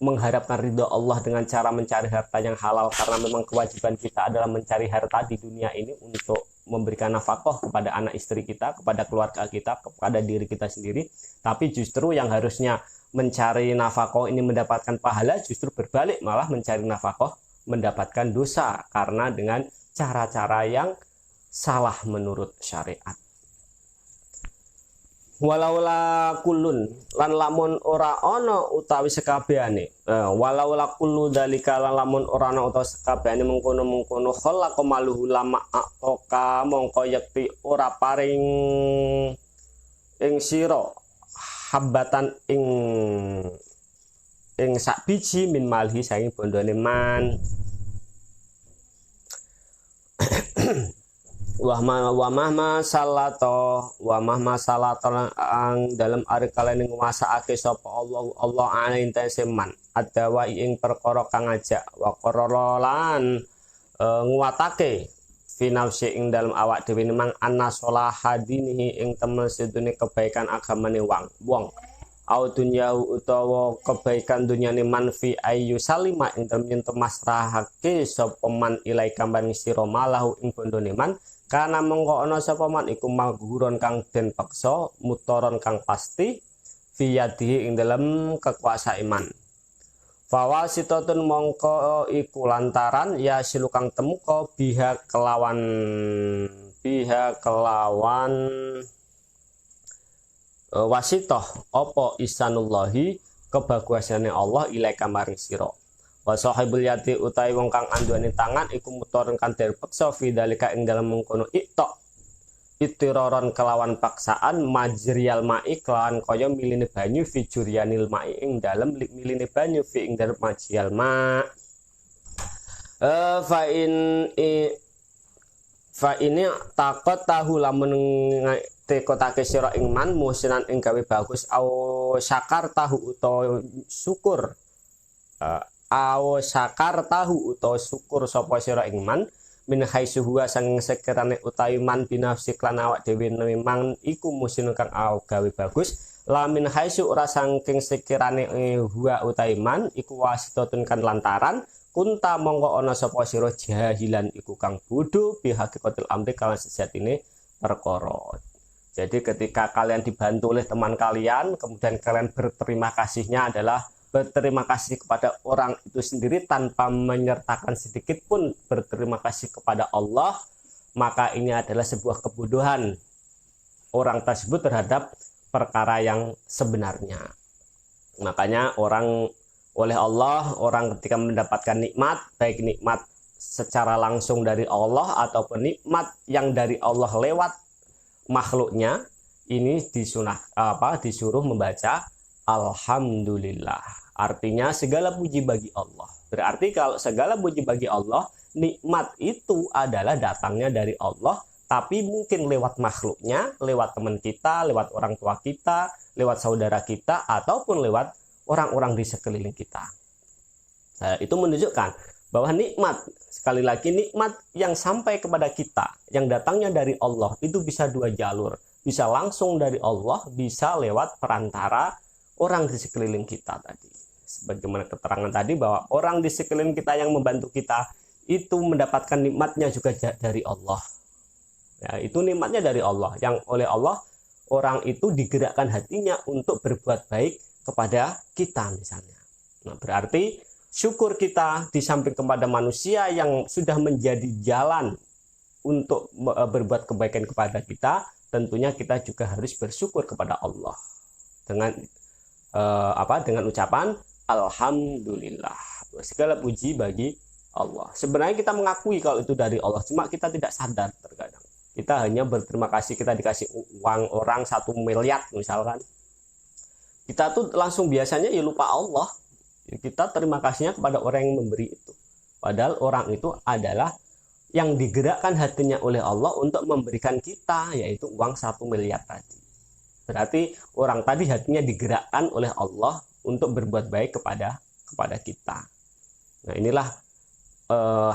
mengharapkan ridho Allah dengan cara mencari harta yang halal, karena memang kewajiban kita adalah mencari harta di dunia ini untuk memberikan nafkah kepada anak istri kita, kepada keluarga kita, kepada diri kita sendiri. Tapi justru yang harusnya mencari nafkah ini mendapatkan pahala, justru berbalik malah mencari nafkah mendapatkan dosa karena dengan cara-cara yang salah menurut syariat. Walaula kullun lan lamun ora ana utawi sekabehane, walaula kullu dalika lan lamun ora ana utawi sekabehane mengkono-mengkono khalaqa maluhu lama atoka mongko yekti ora paring ing sira habatan ing sak biji min malhi saking bondone man. wa mahma salato ang dalam ari kalene nguwasaake sapa Allah ana intense man adawa ing perkara kang ngajak wa qararalan nguwatake finafsi ing dalam awak dhewe memang anna sholaha dinihi ing temen sedune kebaikan agamane wong au dunyahu utawa kebaikan dunyane manfi ayu salima ing dalem masrahake sapa man ilai kambang sira malahu ing bondone man kana mengko ana sapa man iku maghuron kang den peksa mutoron kang pasti fiyadihi ing dalem kekuasaan iman. Fawasitatun mongko iku lantaran ya silukang temuka biha kelawan wasitoh opo isanullahi kebaguasane Allah ilaika maring sira. Wa sahibul yati utai wong kang anduane tangan iku mutoren kan terpeksa fidalika ing dalem mengkono iktok itiraron kelawan paksaan majrial ma'i kelawan kaya miline banyu fi juryanil ma'i ing dalem miline banyu fi ing dalem majrial ma fa ini takot tahu lamun tekotake sira ing man musinan ing gawe bagus au syakar tahu utawa syukur au syakar tahu utawa syukur sapa sira ing man min haitsu huwa sang sekirane utawi man binafsi klan awak dhewe memang iku musin kang gawe bagus la min haitsu ora saking sekirane huwa utawi man iku wasitatun kan lantaran kunta mongko ana sapa sira jahilan iku kang bodho bi hakikatil amri kalan sejatine perkara. Jadi ketika kalian dibantu oleh teman kalian kemudian kalian berterima kasihnya adalah berterima kasih kepada orang itu sendiri tanpa menyertakan sedikit pun berterima kasih kepada Allah, maka ini adalah sebuah kebodohan orang tersebut terhadap perkara yang sebenarnya. Makanya oleh Allah orang ketika mendapatkan nikmat, baik nikmat secara langsung dari Allah ataupun nikmat yang dari Allah lewat makhluknya, ini disuruh membaca Alhamdulillah. Artinya segala puji bagi Allah. Berarti kalau segala puji bagi Allah, nikmat itu adalah datangnya dari Allah, tapi mungkin lewat makhluknya, lewat teman kita, lewat orang tua kita, lewat saudara kita, ataupun lewat orang-orang di sekeliling kita. Nah, itu menunjukkan bahwa nikmat, sekali lagi nikmat yang sampai kepada kita, yang datangnya dari Allah, itu bisa dua jalur. Bisa langsung dari Allah, bisa lewat perantara orang di sekeliling kita tadi. Sebagaimana keterangan tadi bahwa orang di sekeliling kita yang membantu kita itu mendapatkan nikmatnya juga dari Allah. Ya, itu nikmatnya dari Allah. Yang oleh Allah orang itu digerakkan hatinya untuk berbuat baik kepada kita misalnya. Nah, berarti syukur kita di samping kepada manusia yang sudah menjadi jalan untuk berbuat kebaikan kepada kita, tentunya kita juga harus bersyukur kepada Allah dengan dengan ucapan Alhamdulillah, segala puji bagi Allah. Sebenarnya kita mengakui kalau itu dari Allah, cuma kita tidak sadar terkadang. Kita hanya berterima kasih, kita dikasih uang orang 1 miliar misalkan. Kita tuh langsung biasanya ya lupa Allah. Kita terima kasihnya kepada orang yang memberi itu. Padahal orang itu adalah yang digerakkan hatinya oleh Allah untuk memberikan kita, yaitu uang 1 miliar tadi. Berarti orang tadi hatinya digerakkan oleh Allah untuk berbuat baik kepada kita. Nah, inilah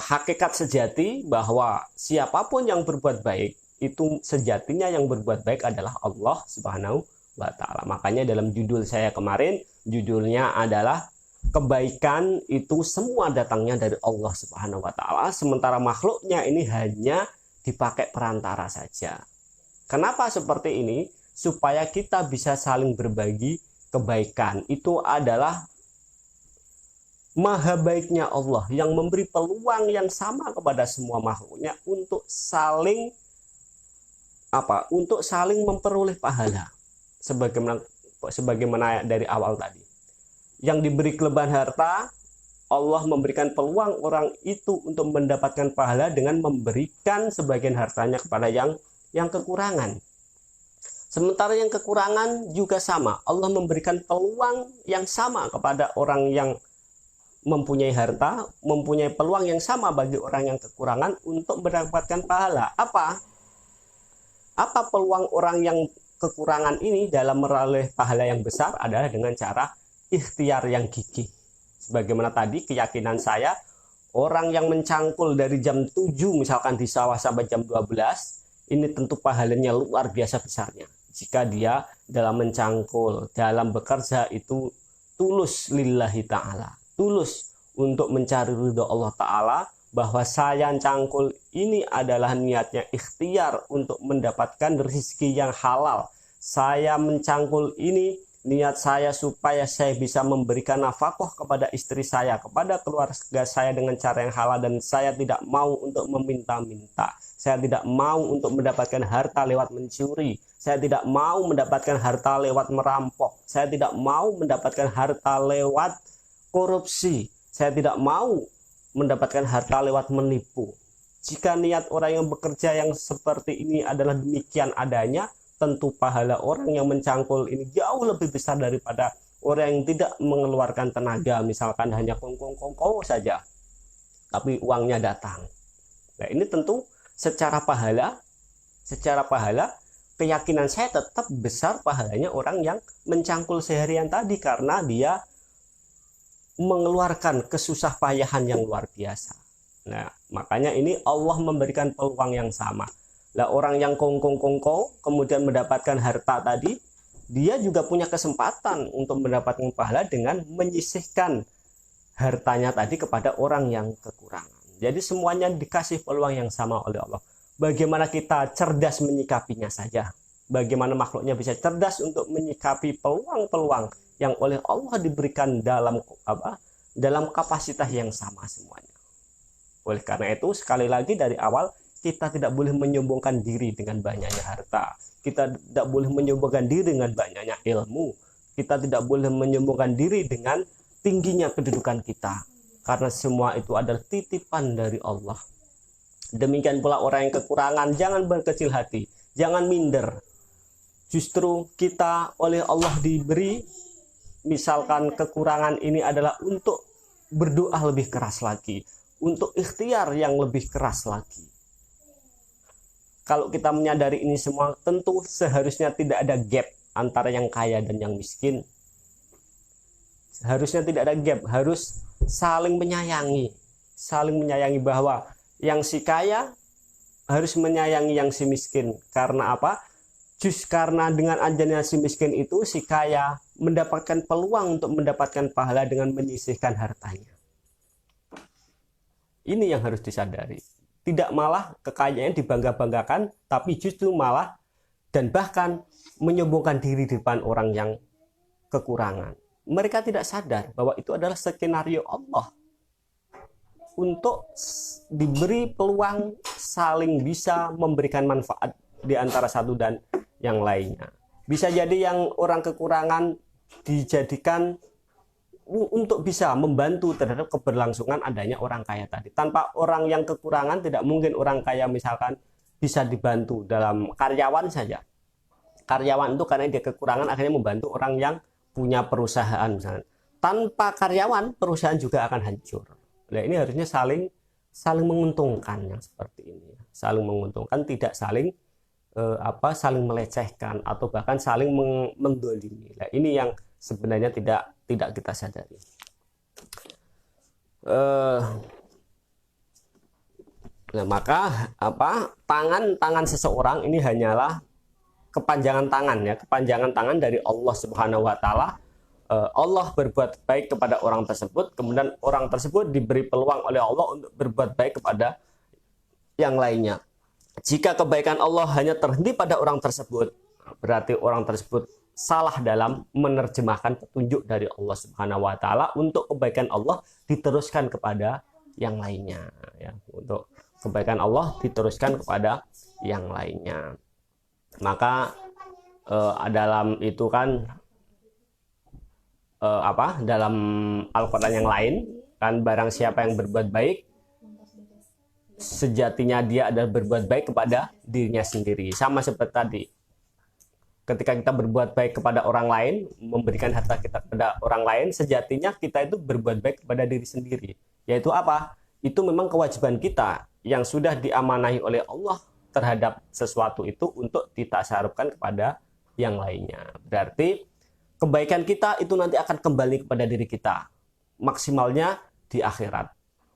hakikat sejati bahwa siapapun yang berbuat baik itu sejatinya yang berbuat baik adalah Allah Subhanahu wa Ta'ala. Makanya dalam judul saya kemarin, judulnya adalah kebaikan itu semua datangnya dari Allah Subhanahu wa Ta'ala, sementara makhluknya ini hanya dipakai perantara saja. Kenapa seperti ini? Supaya kita bisa saling berbagi kebaikan. Itu adalah maha baiknya Allah yang memberi peluang yang sama kepada semua makhluknya untuk saling memperoleh pahala. Sebagaimana dari awal tadi. Yang diberi kelebihan harta, Allah memberikan peluang orang itu untuk mendapatkan pahala dengan memberikan sebagian hartanya kepada yang kekurangan. Sementara yang kekurangan juga sama. Allah memberikan peluang yang sama kepada orang yang mempunyai harta, mempunyai peluang yang sama bagi orang yang kekurangan untuk mendapatkan pahala. Apa peluang orang yang kekurangan ini dalam meroleh pahala yang besar adalah dengan cara ikhtiar yang gigih. Sebagaimana tadi keyakinan saya, Orang yang mencangkul dari jam 7 misalkan di sawah sampai jam 12, ini tentu pahalanya luar biasa besarnya. Jika dia dalam mencangkul, dalam bekerja itu tulus lillahi ta'ala. Tulus untuk mencari ridho Allah Ta'ala, bahwa saya cangkul ini adalah niatnya ikhtiar untuk mendapatkan rezeki yang halal. Saya mencangkul ini niat saya supaya saya bisa memberikan nafkah kepada istri saya, kepada keluarga saya dengan cara yang halal, dan saya tidak mau untuk meminta-minta. Saya tidak mau untuk mendapatkan harta lewat mencuri. Saya tidak mau mendapatkan harta lewat merampok. Saya tidak mau mendapatkan harta lewat korupsi. Saya tidak mau mendapatkan harta lewat menipu. Jika niat orang yang bekerja yang seperti ini adalah demikian adanya, tentu pahala orang yang mencangkul ini jauh lebih besar daripada orang yang tidak mengeluarkan tenaga, misalkan hanya kongko saja, tapi uangnya datang. Nah, ini tentu secara pahala keyakinan saya tetap besar pahalanya orang yang mencangkul seharian tadi, karena dia mengeluarkan kesusah payahan yang luar biasa. Nah, makanya ini Allah memberikan peluang yang sama. Lah, orang yang kongko kemudian mendapatkan harta tadi, dia juga punya kesempatan untuk mendapatkan pahala dengan menyisihkan hartanya tadi kepada orang yang kekurangan. Jadi semuanya dikasih peluang yang sama oleh Allah. Bagaimana kita cerdas menyikapinya saja. Bagaimana makhluknya bisa cerdas untuk menyikapi peluang-peluang yang oleh Allah diberikan dalam kapasitas yang sama semuanya. Oleh karena itu, sekali lagi dari awal, kita tidak boleh menyombongkan diri dengan banyaknya harta. Kita tidak boleh menyombongkan diri dengan banyaknya ilmu. Kita tidak boleh menyombongkan diri dengan tingginya kedudukan kita. Karena semua itu adalah titipan dari Allah. Demikian pula orang yang kekurangan, jangan berkecil hati, jangan minder. Justru kita oleh Allah diberi, misalkan kekurangan ini adalah untuk berdoa lebih keras lagi, untuk ikhtiar yang lebih keras lagi. Kalau kita menyadari ini semua, tentu seharusnya tidak ada gap antara yang kaya dan yang miskin. Harusnya tidak ada gap, harus saling menyayangi. Saling menyayangi, bahwa yang si kaya harus menyayangi yang si miskin. Karena apa? Karena dengan adanya si miskin itu, si kaya mendapatkan peluang untuk mendapatkan pahala dengan menyisihkan hartanya. Ini yang harus disadari. Tidak malah kekayaan dibangga-banggakan, tapi justru malah dan bahkan menyombongkan diri di depan orang yang kekurangan. Mereka tidak sadar bahwa itu adalah skenario Allah untuk diberi peluang saling bisa memberikan manfaat di antara satu dan yang lainnya. Bisa jadi yang orang kekurangan dijadikan untuk bisa membantu terhadap keberlangsungan adanya orang kaya tadi. Tanpa orang yang kekurangan, tidak mungkin orang kaya misalkan bisa dibantu dalam karyawan saja. Karyawan itu karena dia kekurangan akhirnya membantu orang yang punya perusahaan misalkan. Tanpa karyawan, perusahaan juga akan hancur. Nah, ini harusnya saling menguntungkan yang seperti ini. Saling menguntungkan, tidak saling saling melecehkan atau bahkan saling mendolimi. Nah, ini yang sebenarnya tidak kita sadari. Nah, maka tangan seseorang ini hanyalah kepanjangan tangan, ya, kepanjangan tangan dari Allah Subhanahu wa taala. Allah berbuat baik kepada orang tersebut, kemudian orang tersebut diberi peluang oleh Allah untuk berbuat baik kepada yang lainnya. Jika kebaikan Allah hanya terhenti pada orang tersebut, berarti orang tersebut salah dalam menerjemahkan petunjuk dari Allah Subhanahu wa taala untuk kebaikan Allah diteruskan kepada yang lainnya, ya. Untuk kebaikan Allah diteruskan kepada yang lainnya. Maka dalam itu kan dalam Al-Qur'an yang lain kan, barang siapa yang berbuat baik sejatinya dia adalah berbuat baik kepada dirinya sendiri. Sama seperti tadi, ketika kita berbuat baik kepada orang lain, memberikan harta kita kepada orang lain, sejatinya kita itu berbuat baik kepada diri sendiri. Yaitu apa? Itu memang kewajiban kita yang sudah diamanahi oleh Allah terhadap sesuatu itu untuk ditasarufkan kepada yang lainnya. Berarti kebaikan kita itu nanti akan kembali kepada diri kita, maksimalnya di akhirat.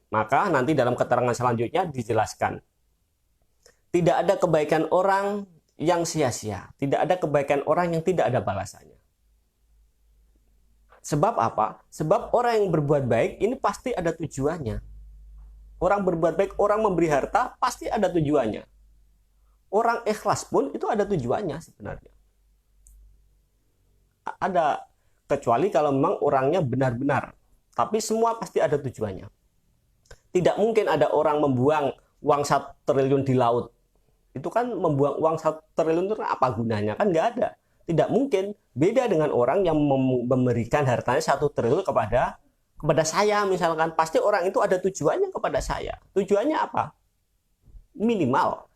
Maka nanti dalam keterangan selanjutnya dijelaskan, tidak ada kebaikan orang yang sia-sia, tidak ada kebaikan orang yang tidak ada balasannya. Sebab apa? Sebab orang yang berbuat baik ini pasti ada tujuannya. Orang berbuat baik, orang memberi harta pasti ada tujuannya. Orang ikhlas pun itu ada tujuannya sebenarnya. Ada, kecuali kalau memang orangnya benar-benar. Tapi semua pasti ada tujuannya. Tidak mungkin ada orang membuang uang 1 triliun di laut. Itu kan membuang uang 1 triliun itu apa gunanya? Kan nggak ada. Tidak mungkin. Beda dengan orang yang memberikan hartanya 1 triliun kepada saya misalkan. Pasti orang itu ada tujuannya kepada saya. Tujuannya apa? Minimal.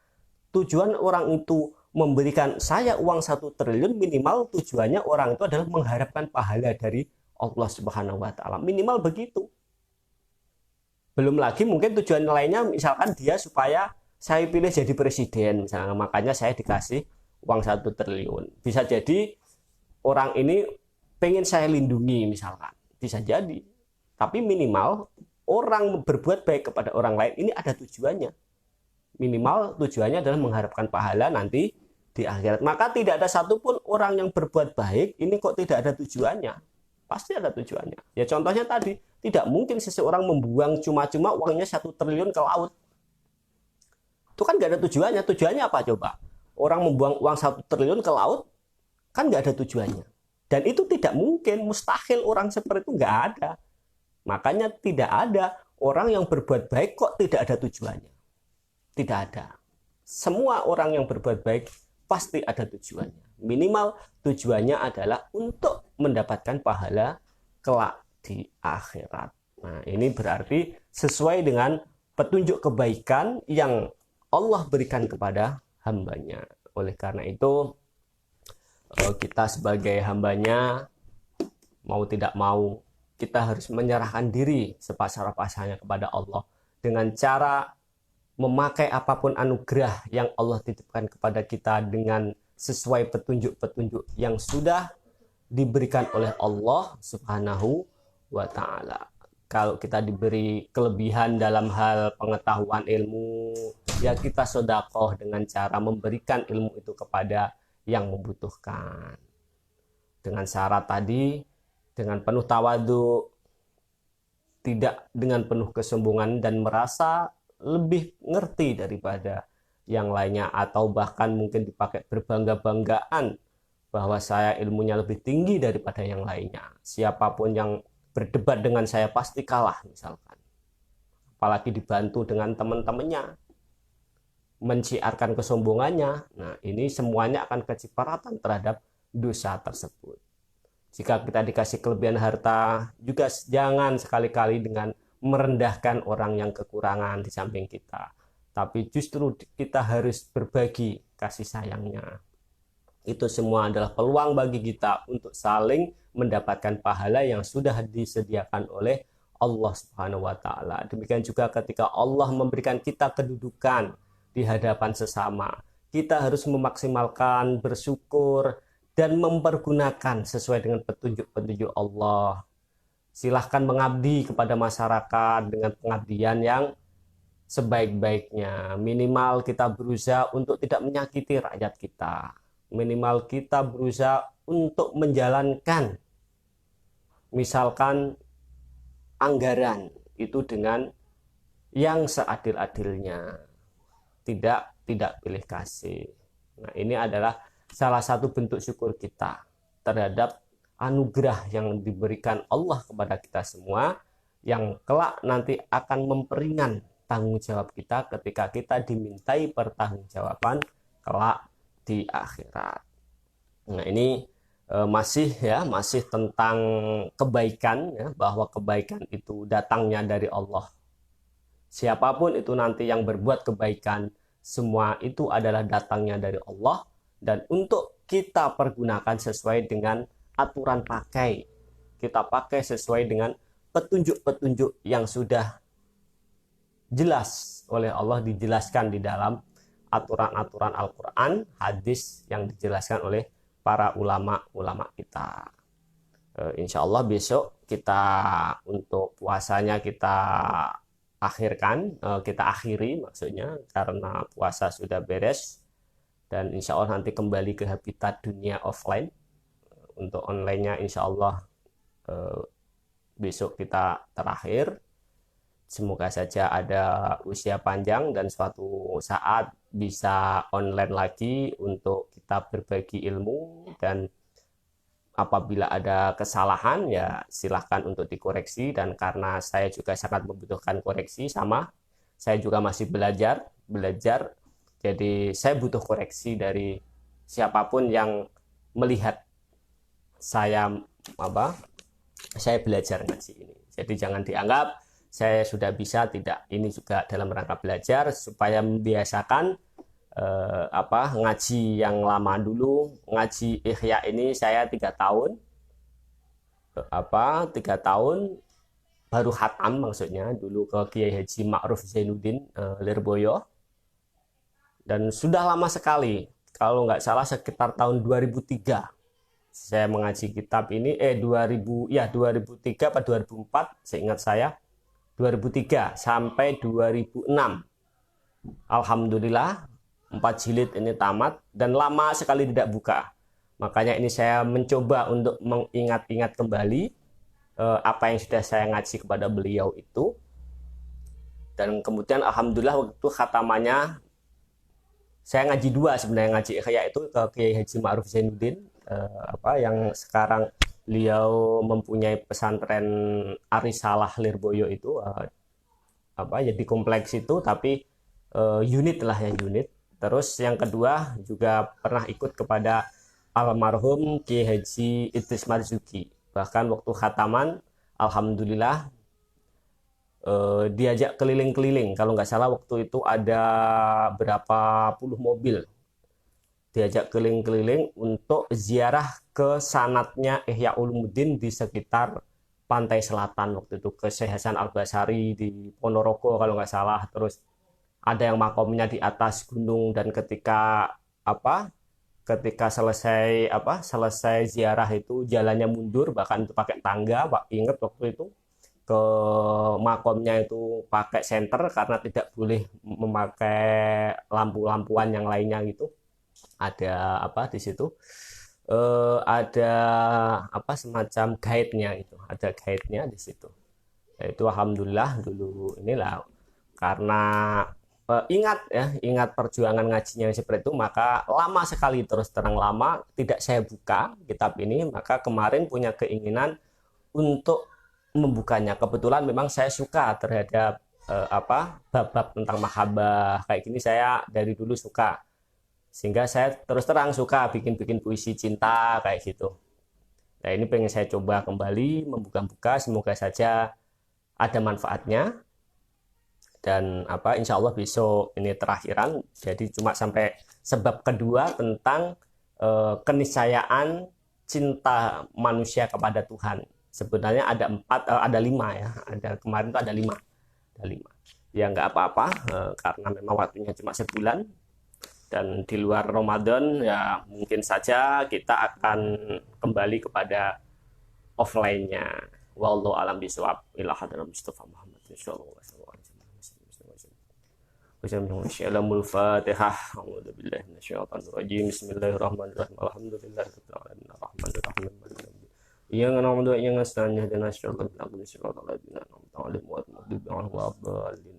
Tujuan orang itu memberikan saya uang 1 triliun, minimal tujuannya orang itu adalah mengharapkan pahala dari Allah Subhanahu wa Ta'ala. Minimal begitu. Belum lagi mungkin tujuan lainnya, misalkan dia supaya saya pilih jadi presiden, misalnya, makanya saya dikasih uang 1 triliun. Bisa jadi orang ini pengen saya lindungi misalkan. Bisa jadi. Tapi minimal orang berbuat baik kepada orang lain ini ada tujuannya. Minimal tujuannya adalah mengharapkan pahala nanti di akhirat. Maka tidak ada satupun orang yang berbuat baik ini kok tidak ada tujuannya. Pasti ada tujuannya. Ya contohnya tadi, tidak mungkin seseorang membuang cuma-cuma uangnya 1 triliun ke laut. Itu kan nggak ada tujuannya. Tujuannya apa coba? Orang membuang uang 1 triliun ke laut kan nggak ada tujuannya. Dan itu tidak mungkin, mustahil orang seperti itu nggak ada. Makanya tidak ada orang yang berbuat baik kok tidak ada tujuannya. Tidak ada. Semua orang yang berbuat baik pasti ada tujuannya. Minimal tujuannya adalah untuk mendapatkan pahala kelak di akhirat. Nah, ini berarti sesuai dengan petunjuk kebaikan yang Allah berikan kepada hambanya. Oleh karena itu, kita sebagai hambanya, mau tidak mau, kita harus menyerahkan diri sepasrah-pasrahnya kepada Allah dengan cara memakai apapun anugerah yang Allah titipkan kepada kita dengan sesuai petunjuk-petunjuk yang sudah diberikan oleh Allah Subhanahu wa Ta'ala. Kalau kita diberi kelebihan dalam hal pengetahuan ilmu, ya kita sedekah dengan cara memberikan ilmu itu kepada yang membutuhkan. Dengan syarat tadi, dengan penuh tawadhu, tidak dengan penuh kesombongan dan merasa lebih ngerti daripada yang lainnya, atau bahkan mungkin dipakai berbangga-banggaan bahwa saya ilmunya lebih tinggi daripada yang lainnya. Siapapun yang berdebat dengan saya pasti kalah misalkan. Apalagi dibantu dengan teman-temannya menciarkan kesombongannya. Nah, ini semuanya akan kecipratan terhadap dosa tersebut. Jika kita dikasih kelebihan harta, juga jangan sekali-kali dengan merendahkan orang yang kekurangan di samping kita. Tapi justru kita harus berbagi kasih sayangnya. Itu semua adalah peluang bagi kita untuk saling mendapatkan pahala yang sudah disediakan oleh Allah Subhanahu wa Ta'ala. Demikian juga ketika Allah memberikan kita kedudukan di hadapan sesama, kita harus memaksimalkan, bersyukur, dan mempergunakan sesuai dengan petunjuk-petunjuk Allah. Silahkan mengabdi kepada masyarakat dengan pengabdian yang sebaik-baiknya. Minimal kita berusaha untuk tidak menyakiti rakyat kita. Minimal kita berusaha untuk menjalankan misalkan anggaran itu dengan yang seadil-adilnya. Tidak pilih kasih. Nah, ini adalah salah satu bentuk syukur kita terhadap anugerah yang diberikan Allah kepada kita semua, yang kelak nanti akan memperingan tanggung jawab kita ketika kita dimintai pertanggungjawaban kelak di akhirat. Nah, ini masih tentang kebaikan, ya, bahwa kebaikan itu datangnya dari Allah. Siapapun itu nanti yang berbuat kebaikan, semua itu adalah datangnya dari Allah, dan untuk kita pergunakan sesuai dengan aturan pakai. Kita pakai sesuai dengan petunjuk-petunjuk yang sudah jelas oleh Allah, dijelaskan di dalam aturan-aturan Al-Quran, hadis yang dijelaskan oleh para ulama-ulama kita. Insya Allah besok kita untuk puasanya kita kita akhiri maksudnya, karena puasa sudah beres dan insya Allah nanti kembali ke habitat dunia offline. Untuk online-nya insya Allah besok kita terakhir. Semoga saja ada usia panjang dan suatu saat bisa online lagi untuk kita berbagi ilmu, dan apabila ada kesalahan ya silahkan untuk dikoreksi. Dan karena saya juga sangat membutuhkan koreksi, sama saya juga masih belajar, jadi saya butuh koreksi dari siapapun yang melihat saya belajar ngaji ini. Jadi jangan dianggap saya sudah bisa, tidak. Ini juga dalam rangka belajar supaya membiasakan ngaji yang lama dulu. Ngaji Ihya ini saya 3 tahun 3 tahun baru khatam, maksudnya dulu ke Kiai Haji Ma'ruf Zainuddin Lirboyo, dan sudah lama sekali, kalau nggak salah sekitar tahun 2003 saya mengaji kitab ini. 2003 atau 2004 seingat saya, 2003 sampai 2006. Alhamdulillah 4 jilid ini tamat, dan lama sekali tidak buka. Makanya ini saya mencoba untuk mengingat-ingat kembali apa yang sudah saya ngaji kepada beliau itu. Dan kemudian alhamdulillah waktu khatamannya saya ngaji 2 sebenarnya, ngaji Ihya itu ke Kiai Haji Ma'ruf Zainuddin, yang sekarang beliau mempunyai pesantren Arisalah Lirboyo itu, di kompleks itu, tapi unit. Terus yang kedua juga pernah ikut kepada almarhum Kiai Haji Idris Marzuki. Bahkan waktu khataman alhamdulillah diajak keliling-keliling. Kalau nggak salah waktu itu ada berapa puluh mobil diajak keliling-keliling untuk ziarah ke sanatnya Ihya Ulumuddin di sekitar pantai selatan. Waktu itu ke Syekh Hasan Al-Basari di Ponorogo kalau nggak salah. Terus ada yang makomnya di atas gunung, dan ketika selesai ziarah itu jalannya mundur, bahkan itu pakai tangga. Pak ingat waktu itu ke makomnya itu pakai senter karena tidak boleh memakai lampu-lampuan yang lainnya gitu. Ada di situ ada semacam guide-nya itu, ada guide-nya di situ. Itu alhamdulillah dulu inilah, karena ingat perjuangan ngajinya seperti itu, maka lama sekali, terus terang lama tidak saya buka kitab ini. Maka kemarin punya keinginan untuk membukanya. Kebetulan memang saya suka terhadap bab-bab tentang mahabbah kayak gini, saya dari dulu suka, sehingga saya terus terang suka bikin puisi cinta kayak gitu. Nah ini pengen saya coba kembali membuka-buka, semoga saja ada manfaatnya. Dan insya Allah besok ini terakhiran, jadi cuma sampai sebab kedua tentang keniscayaan cinta manusia kepada Tuhan. Sebenarnya ada 5 ya, kemarin itu ada 5. Ya nggak apa-apa, karena memang waktunya cuma sebulan, dan di luar Ramadan ya mungkin saja kita akan kembali kepada offline-nya. Wallahu alam bisawab. Ila hadrat Mustafa Muhammad sallallahu alaihi wasallam. Al-Fatihah. A'udzu billahi minasyaitonir rajim. Bismillahirrahmanirrahim. Alhamdulillahirabbil alamin. Arrahmanirrahim. Yang na'budu wa iyyaka nasta'in. Ihdinas siratal mustaqim. Siratal ladzina an'amta 'alaihim ghairil maghdubi 'alaihim waladdallin.